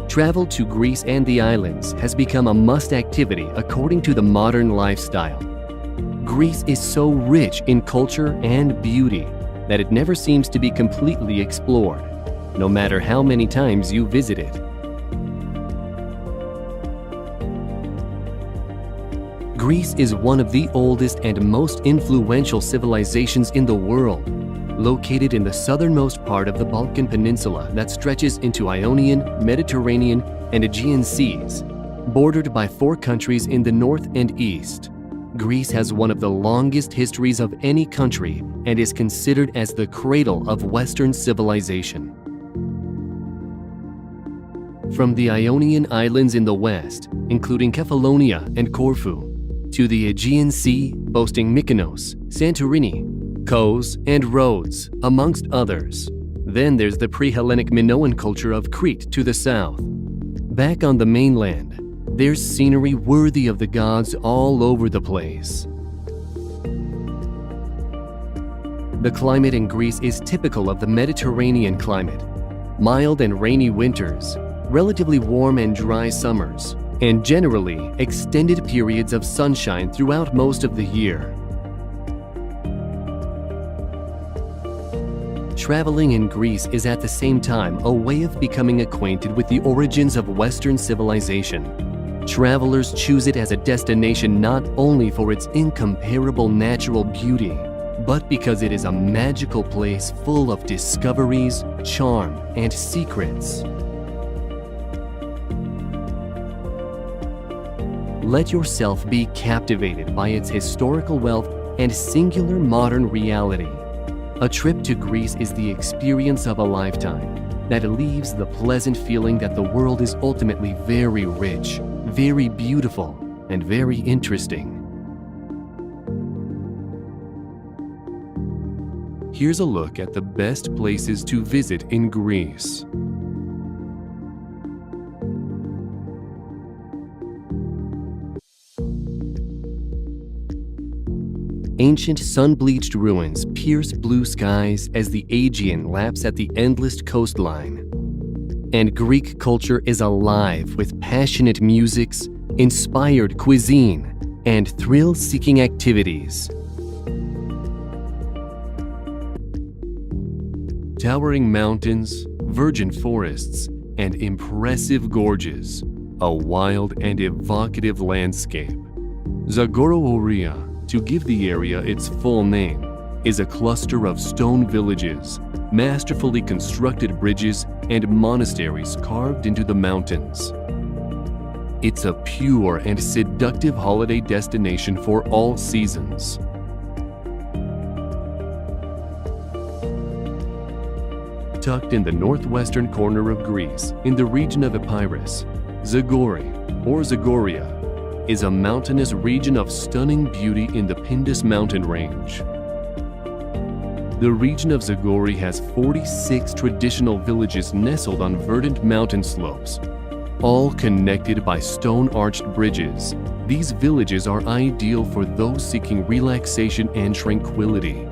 Travel to Greece and the islands has become a must activity according to the modern lifestyle. Greece is so rich in culture and beauty that it never seems to be completely explored, no matter how many times you visit it. Greece is one of the oldest and most influential civilizations in the world, located in the southernmost part of the Balkan Peninsula that stretches into Ionian, Mediterranean, and Aegean Seas, bordered by 4 countries in the north and east. Greece has one of the longest histories of any country and is considered as the cradle of Western civilization. From the Ionian Islands in the west, including Kefalonia and Corfu, to the Aegean Sea, boasting Mykonos, Santorini, Kos, and Rhodes, amongst others. Then there's the pre-Hellenic Minoan culture of Crete to the south. Back on the mainland, there's scenery worthy of the gods all over the place. The climate in Greece is typical of the Mediterranean climate. Mild and rainy winters, relatively warm and dry summers, and generally extended periods of sunshine throughout most of the year. Traveling in Greece is at the same time a way of becoming acquainted with the origins of Western civilization. Travelers choose it as a destination not only for its incomparable natural beauty, but because it is a magical place full of discoveries, charm, and secrets. Let yourself be captivated by its historical wealth and singular modern reality. A trip to Greece is the experience of a lifetime that leaves the pleasant feeling that the world is ultimately very rich, very beautiful, and very interesting. Here's a look at the best places to visit in Greece. Ancient sun-bleached ruins pierce blue skies as the Aegean laps at the endless coastline. And Greek culture is alive with passionate musics, inspired cuisine, and thrill-seeking activities. Towering mountains, virgin forests, and impressive gorges, a wild and evocative landscape. Zagorou, to give the area its full name, is a cluster of stone villages, masterfully constructed bridges, and monasteries carved into the mountains. It's a pure and seductive holiday destination for all seasons. Tucked in the northwestern corner of Greece, in the region of Epirus, Zagori, or Zagoria, is a mountainous region of stunning beauty in the Pindus mountain range. The region of Zagori has 46 traditional villages nestled on verdant mountain slopes, all connected by stone-arched bridges. These villages are ideal for those seeking relaxation and tranquility.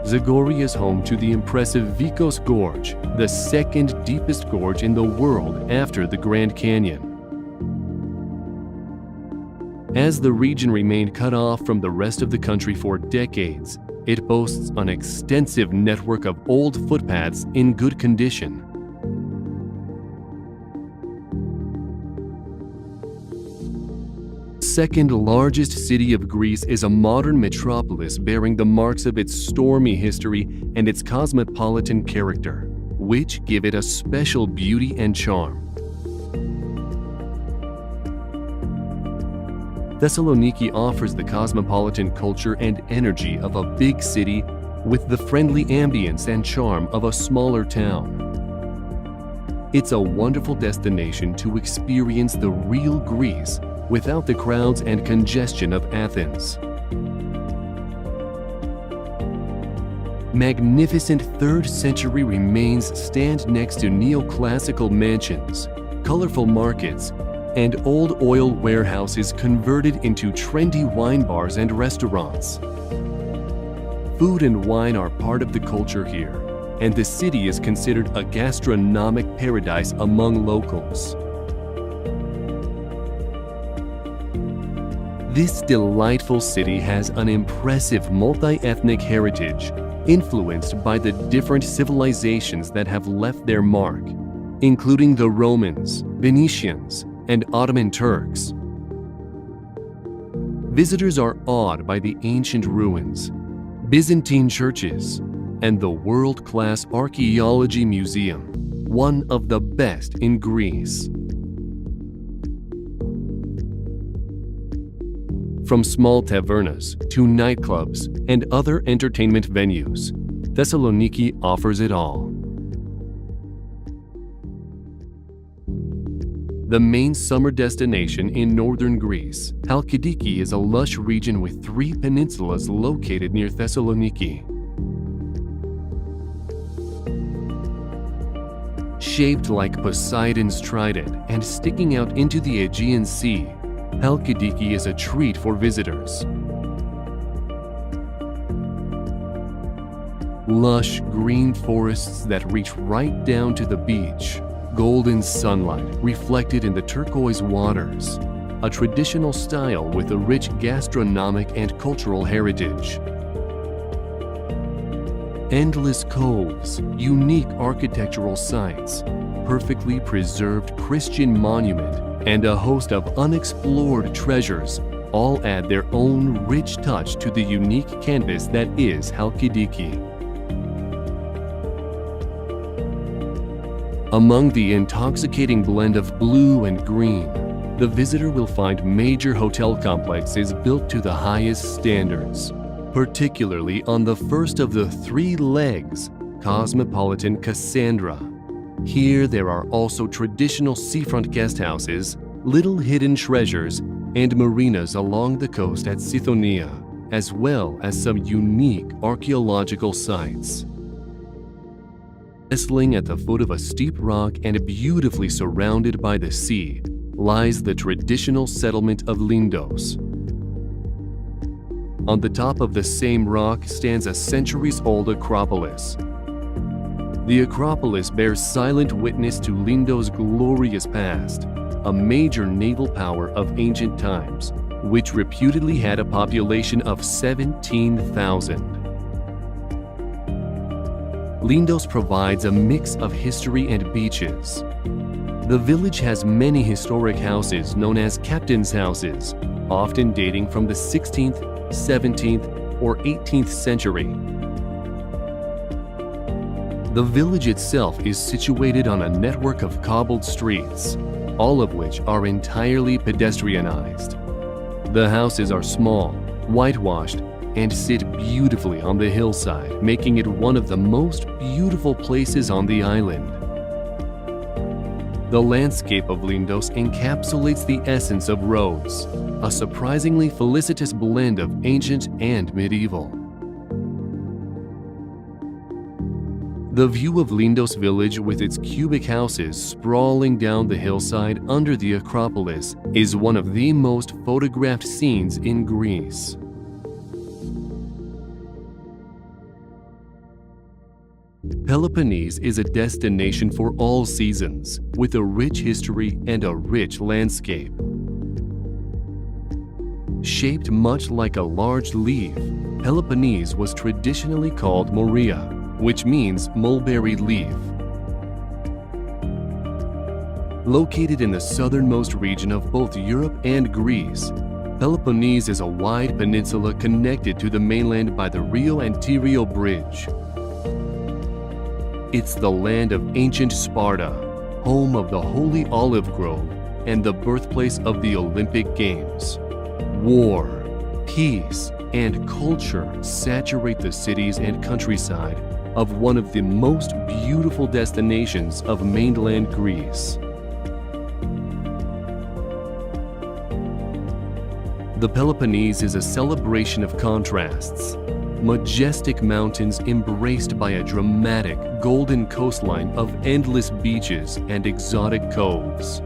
Zagori is home to the impressive Vikos Gorge, the second deepest gorge in the world after the Grand Canyon. As the region remained cut off from the rest of the country for decades, it boasts an extensive network of old footpaths in good condition. The second largest city of Greece is a modern metropolis bearing the marks of its stormy history and its cosmopolitan character, which give it a special beauty and charm. Thessaloniki offers the cosmopolitan culture and energy of a big city with the friendly ambience and charm of a smaller town. It's a wonderful destination to experience the real Greece without the crowds and congestion of Athens. Magnificent 3rd century remains stand next to neoclassical mansions, colorful markets, and old oil warehouses converted into trendy wine bars and restaurants. Food and wine are part of the culture here, and the city is considered a gastronomic paradise among locals. This delightful city has an impressive multi-ethnic heritage, influenced by the different civilizations that have left their mark, including the Romans, Venetians, and Ottoman Turks. Visitors are awed by the ancient ruins, Byzantine churches, and the world-class archaeology museum, one of the best in Greece. From small tavernas to nightclubs and other entertainment venues, Thessaloniki offers it all. The main summer destination in northern Greece, Halkidiki is a lush region with 3 peninsulas located near Thessaloniki. Shaped like Poseidon's trident and sticking out into the Aegean Sea, Halkidiki is a treat for visitors. Lush green forests that reach right down to the beach, golden sunlight reflected in the turquoise waters, a traditional style with a rich gastronomic and cultural heritage. Endless coves, unique architectural sites, perfectly preserved Christian monument, and a host of unexplored treasures all add their own rich touch to the unique canvas that is Halkidiki. Among the intoxicating blend of blue and green, the visitor will find major hotel complexes built to the highest standards, particularly on the first of the 3 legs, cosmopolitan Cassandra. Here there are also traditional seafront guest houses, little hidden treasures, and marinas along the coast at Sithonia, as well as some unique archaeological sites. Nestling at the foot of a steep rock and beautifully surrounded by the sea lies the traditional settlement of Lindos. On the top of the same rock stands a centuries-old Acropolis. The Acropolis bears silent witness to Lindos' glorious past, a major naval power of ancient times, which reputedly had a population of 17,000. Lindos provides a mix of history and beaches. The village has many historic houses known as captain's houses, often dating from the 16th, 17th, or 18th century. The village itself is situated on a network of cobbled streets, all of which are entirely pedestrianized. The houses are small, whitewashed, and sit beautifully on the hillside, making it one of the most beautiful places on the island. The landscape of Lindos encapsulates the essence of Rhodes, a surprisingly felicitous blend of ancient and medieval. The view of Lindos village with its cubic houses sprawling down the hillside under the Acropolis is one of the most photographed scenes in Greece. Peloponnese is a destination for all seasons, with a rich history and a rich landscape. Shaped much like a large leaf, Peloponnese was traditionally called Morea, which means mulberry leaf. Located in the southernmost region of both Europe and Greece, Peloponnese is a wide peninsula connected to the mainland by the Rio Antirio Bridge. It's the land of ancient Sparta, home of the Holy Olive Grove, and the birthplace of the Olympic Games. War, peace, and culture saturate the cities and countryside of one of the most beautiful destinations of mainland Greece. The Peloponnese is a celebration of contrasts. Majestic mountains embraced by a dramatic golden coastline of endless beaches and exotic coves.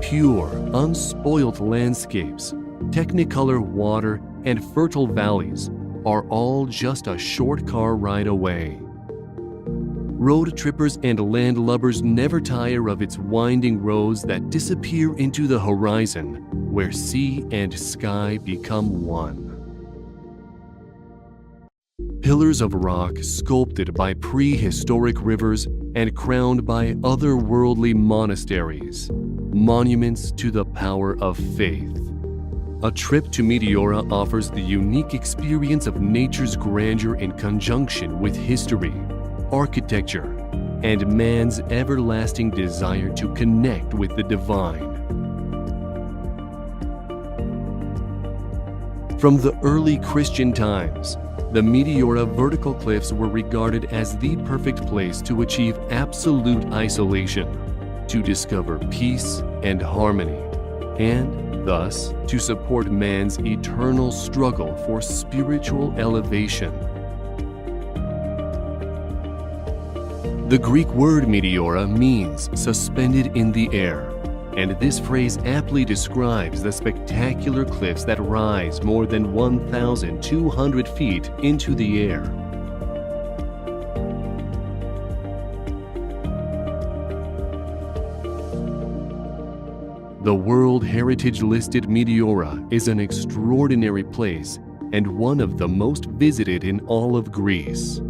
Pure, unspoiled landscapes, technicolor water, and fertile valleys are all just a short car ride away. Road trippers and landlubbers never tire of its winding roads that disappear into the horizon, where sea and sky become one. Pillars of rock sculpted by prehistoric rivers and crowned by otherworldly monasteries, monuments to the power of faith. A trip to Meteora offers the unique experience of nature's grandeur in conjunction with history, architecture, and man's everlasting desire to connect with the divine. From the early Christian times, the Meteora vertical cliffs were regarded as the perfect place to achieve absolute isolation, to discover peace and harmony, and thus to support man's eternal struggle for spiritual elevation. The Greek word meteora means suspended in the air, and this phrase aptly describes the spectacular cliffs that rise more than 1,200 feet into the air. The World Heritage listed Meteora is an extraordinary place and one of the most visited in all of Greece.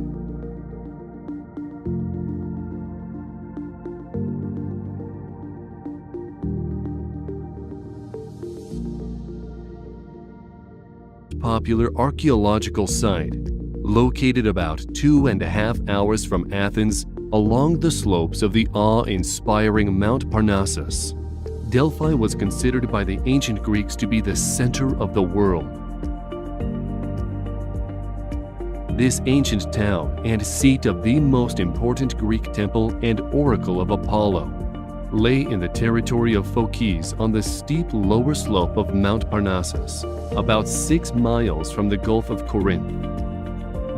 Popular archaeological site, located about 2.5 hours from Athens along the slopes of the awe-inspiring Mount Parnassus. Delphi was considered by the ancient Greeks to be the center of the world. This ancient town and seat of the most important Greek temple and oracle of Apollo lay in the territory of Phocis on the steep lower slope of Mount Parnassus, about 6 miles from the Gulf of Corinth.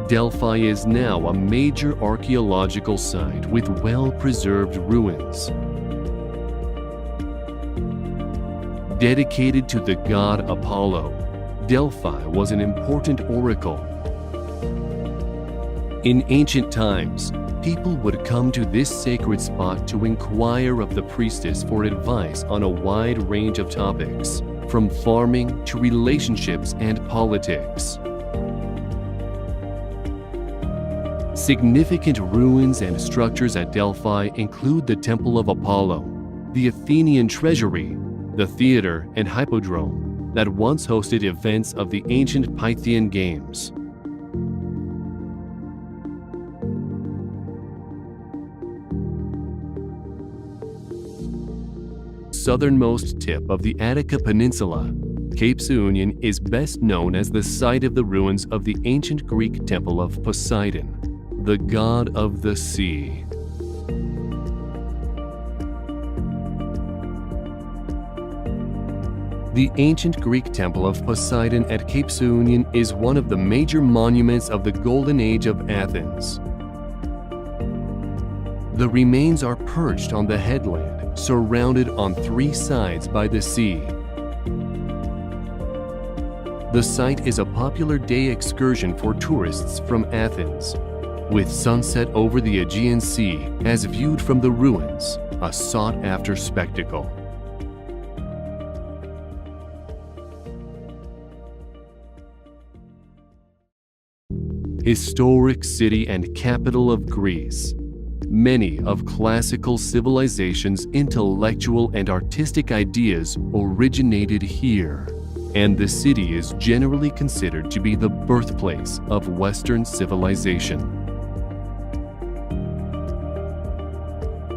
Delphi is now a major archaeological site with well-preserved ruins. Dedicated to the god Apollo, Delphi was an important oracle. In ancient times, people would come to this sacred spot to inquire of the priestess for advice on a wide range of topics, from farming to relationships and politics. Significant ruins and structures at Delphi include the Temple of Apollo, the Athenian treasury, the theater and hippodrome that once hosted events of the ancient Pythian Games. Southernmost tip of the Attica Peninsula, Cape Seunion is best known as the site of the ruins of the ancient Greek temple of Poseidon, the god of the sea. The ancient Greek temple of Poseidon at Cape Seunion is one of the major monuments of the Golden Age of Athens. The remains are perched on the headland, surrounded on 3 sides by the sea. The site is a popular day excursion for tourists from Athens, with sunset over the Aegean Sea as viewed from the ruins, a sought-after spectacle. Historic city and capital of Greece. Many of classical civilization's intellectual and artistic ideas originated here, and the city is generally considered to be the birthplace of Western civilization.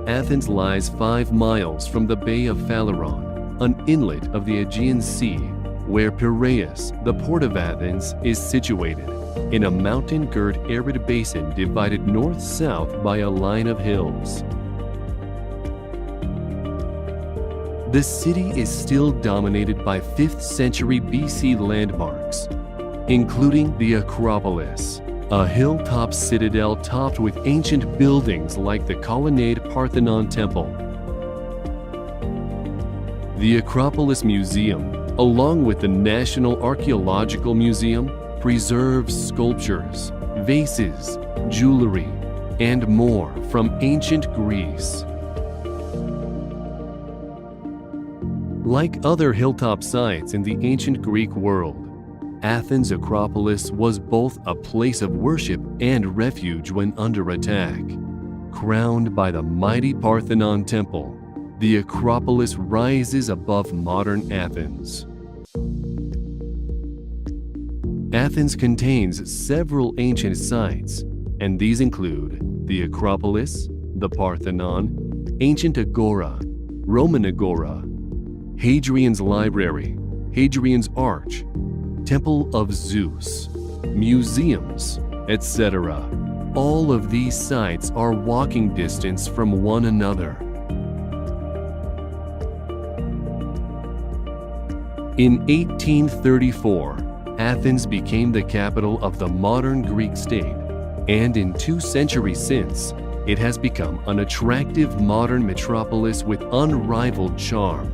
Athens lies 5 miles from the Bay of Phaleron, an inlet of the Aegean Sea, where Piraeus, the port of Athens, is situated, in a mountain-girt arid basin divided north-south by a line of hills. The city is still dominated by 5th century BC landmarks, including the Acropolis, a hilltop citadel topped with ancient buildings like the colonnade Parthenon Temple. The Acropolis Museum, along with the National Archaeological Museum, preserves sculptures, vases, jewelry, and more from ancient Greece. Like other hilltop sites in the ancient Greek world, Athens' Acropolis was both a place of worship and refuge when under attack. Crowned by the mighty Parthenon Temple, the Acropolis rises above modern Athens. Athens contains several ancient sites, and these include the Acropolis, the Parthenon, ancient Agora, Roman Agora, Hadrian's Library, Hadrian's Arch, Temple of Zeus, museums, etc. All of these sites are walking distance from one another. In 1834, Athens became the capital of the modern Greek state, and in 2 centuries since, it has become an attractive modern metropolis with unrivaled charm.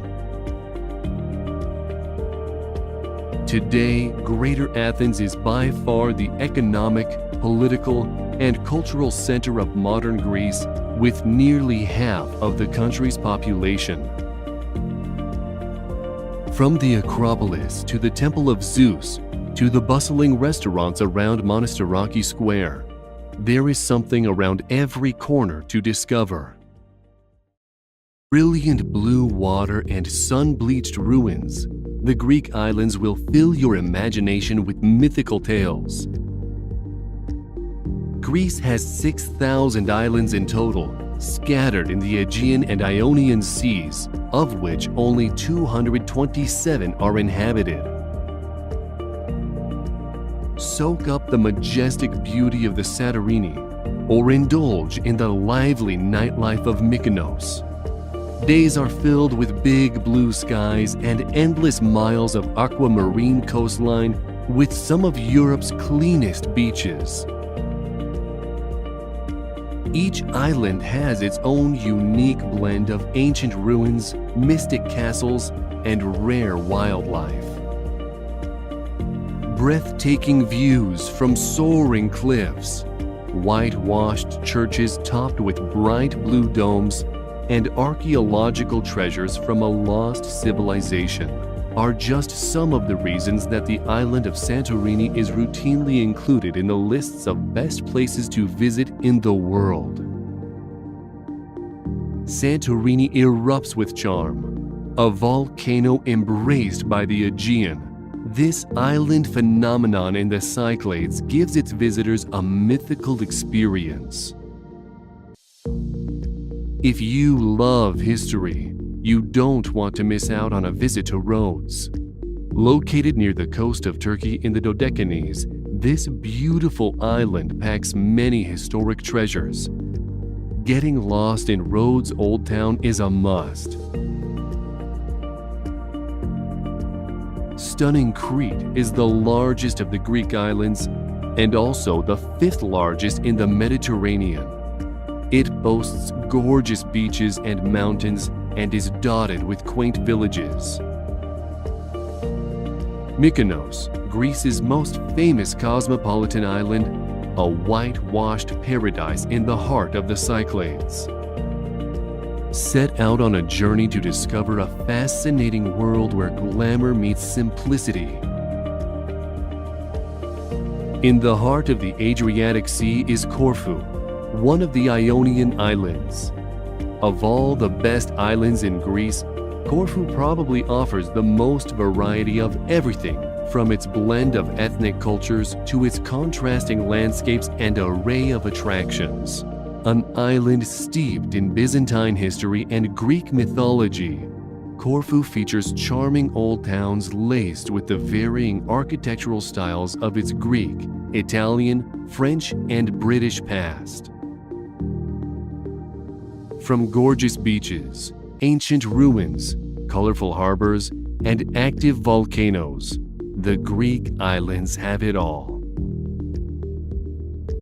Today, Greater Athens is by far the economic, political, and cultural center of modern Greece, with nearly half of the country's population. From the Acropolis to the Temple of Zeus to the bustling restaurants around Monastiraki Square, there is something around every corner to discover. Brilliant blue water and sun-bleached ruins, the Greek islands will fill your imagination with mythical tales. Greece has 6,000 islands in total, scattered in the Aegean and Ionian Seas, of which only 227 are inhabited. Soak up the majestic beauty of the Santorini, or indulge in the lively nightlife of Mykonos. Days are filled with big blue skies and endless miles of aquamarine coastline with some of Europe's cleanest beaches. Each island has its own unique blend of ancient ruins, mystic castles, and rare wildlife. Breathtaking views from soaring cliffs, whitewashed churches topped with bright blue domes, and archaeological treasures from a lost civilization are just some of the reasons that the island of Santorini is routinely included in the lists of best places to visit in the world. Santorini erupts with charm, a volcano embraced by the Aegean. This island phenomenon in the Cyclades gives its visitors a mythical experience. If you love history, you don't want to miss out on a visit to Rhodes. Located near the coast of Turkey in the Dodecanese, this beautiful island packs many historic treasures. Getting lost in Rhodes Old Town is a must. Stunning Crete is the largest of the Greek islands and also the 5th largest in the Mediterranean. It boasts gorgeous beaches and mountains and is dotted with quaint villages. Mykonos, Greece's most famous cosmopolitan island, a whitewashed paradise in the heart of the Cyclades. Set out on a journey to discover a fascinating world where glamour meets simplicity. In the heart of the Adriatic Sea is Corfu, one of the Ionian Islands. Of all the best islands in Greece, Corfu probably offers the most variety of everything, from its blend of ethnic cultures to its contrasting landscapes and array of attractions. An island steeped in Byzantine history and Greek mythology, Corfu features charming old towns laced with the varying architectural styles of its Greek, Italian, French, and British past. From gorgeous beaches, ancient ruins, colorful harbors, and active volcanoes, the Greek islands have it all.